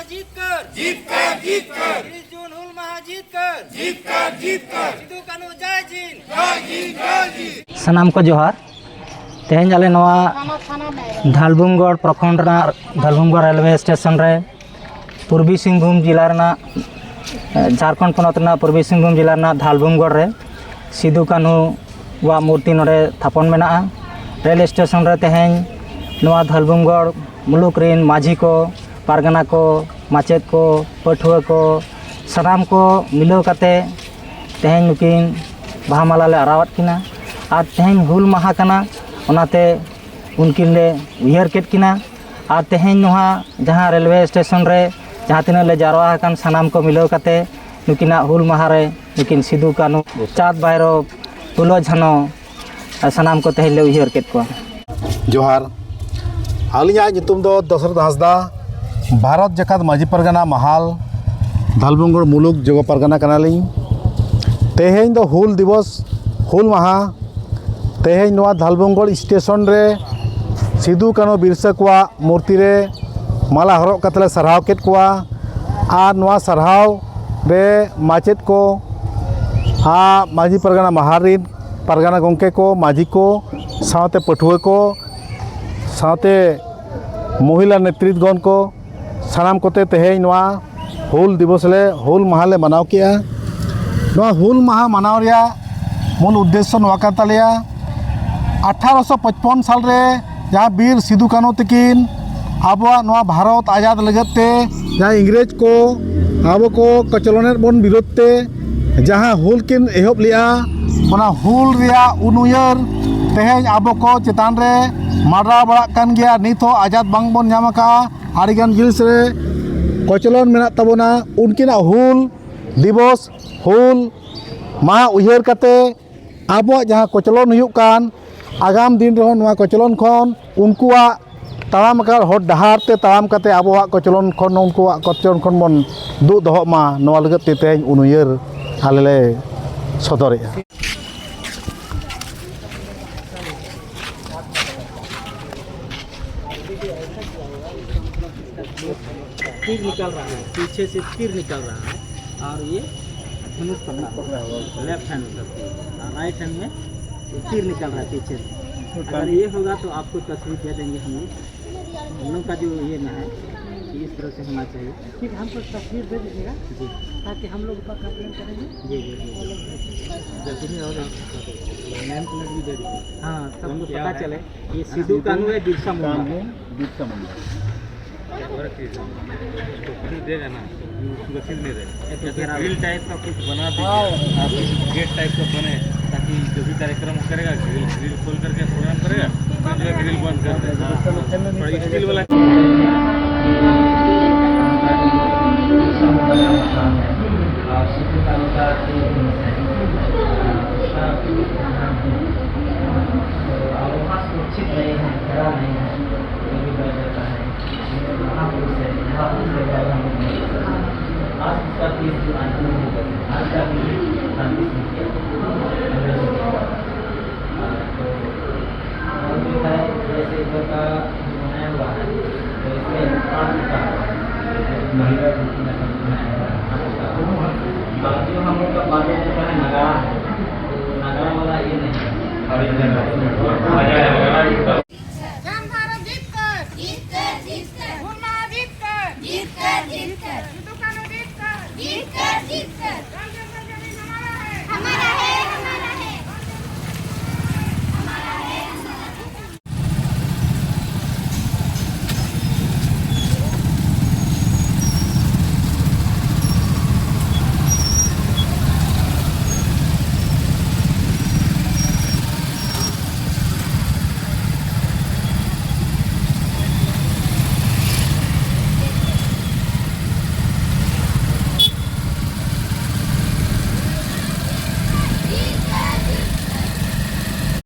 जीत कर 30 जून हुल महा जीत कर सिदू कानू जय जीत सनाम को जोहार तेहन आले नवा धालबुमगढ़ प्रखंड धालबुमगढ़ रेलवे स्टेशन रे पूर्वी सिंहभूम जिला झारखंड पनत पूर्वी सिंहभूम जिला धालबुमगढ़ रे सिदू कानू वा मूर्ति नोडे थापन मेना रेल स्टेशन रे तेहन नवा धालबुमगढ़ मुलुक रेन माझी को पारगना को माचेद को पठुआ को सनाम को मिलाव काते तेहन नुकिन बाहा माला ले आरावत किना और तेहन हुल माहा कना ओनाते उनकिन ले उयहर केट किना और तेहन नोहा जहाँ रेलवे स्टेशन रे जहाँ तीना ले जारवा हकन सनाम को मिलाव काते नुकिना हुल माहा रे नुकिन सिदू कानू चाँद बायरो फुलो झानो सनाम को तेहन ले उयहर केट को जोहार आलिया नितुम दो दशरथ हांसदा भारत जकात माझी परगना महाल धालबुमगढ़ मुलुक जगह परगना कनालिं तेहें दो हुल दिवस हुल माहा तेहें नवा धालबुमगढ़ स्टेशन रे सिदू कानू बिरसा कोवा मूर्ति रे माला हरब कतले सरहाव केट कोवा और नवा सरहाव रे माचेद को माझी परगना महाल रिन परगना गंके को माझी को साथे पठुआ को साथे महिला नेतृत्वगण को सानाम कोते तेहें नवा हुल दिवस ले हुल माहा ले मनाव किया नवा हुल माहा मनाव रिया मूल उद्देश्य नवा कान तालेया 1855 साल रे जहाँ वीर सिदू कानू तकिन आबो नवा भारत आज़ाद लगते जहाँ इंग्रेज को आबो को कचलनेर बन विरोध ते जहाँ हुल किन एहब लिया ओना हुल रिया उनुयर तेहें आबो को चेतान रे मारा बड़ा कान गया नित हो आज़ाद बांग बन नाम का आड़ीगान जिनिस रे कचलन मेना तबोना उनकिना हुल दिवस हुल माह उयहर काते आबो जहाँ कचलन हुयुक कान आगाम दिन रहो नवा कचलन खन उनकुआ तालाम का हर डहार ते तालाम काते आबोआ कचलन खन उनकुआ कचलन खन बन दु दोह मा नवा लगत ते तेहें उनुयर आले ले सदरेया तीर निकल रहा है पीछे से तीर निकल रहा है और ये धनुष पकड़ा है लेफ्ट हैंड और राइट हैंड में तीर निकल रहा है पीछे से अगर ये होगा तो आपको तस्वीर दे देंगे हम लोग का जो ये ना है कि इस तरह से होना चाहिए ठीक हमको तस्वीर दे दीजिएगा जी ताकि हम लोग का कंप्लेन करेंगे जी जी और नेम प्लेट भी दे दीजिए हाँ सबको पता चले ये सिदू कानू है बिरसा मुंडा दे देना सुरक्षित नहीं रहे ग्रिल टाइप का कुछ बना दीजिए आप गेट टाइप का बने ताकि जो भी कार्यक्रम करेगा ग्रिल खोल करके प्रोग्राम करेगा तो जो ग्रिल बंद कर देगा स्टील वाला हम लोग का बातें जो है नगाड़ा वाला ये नहीं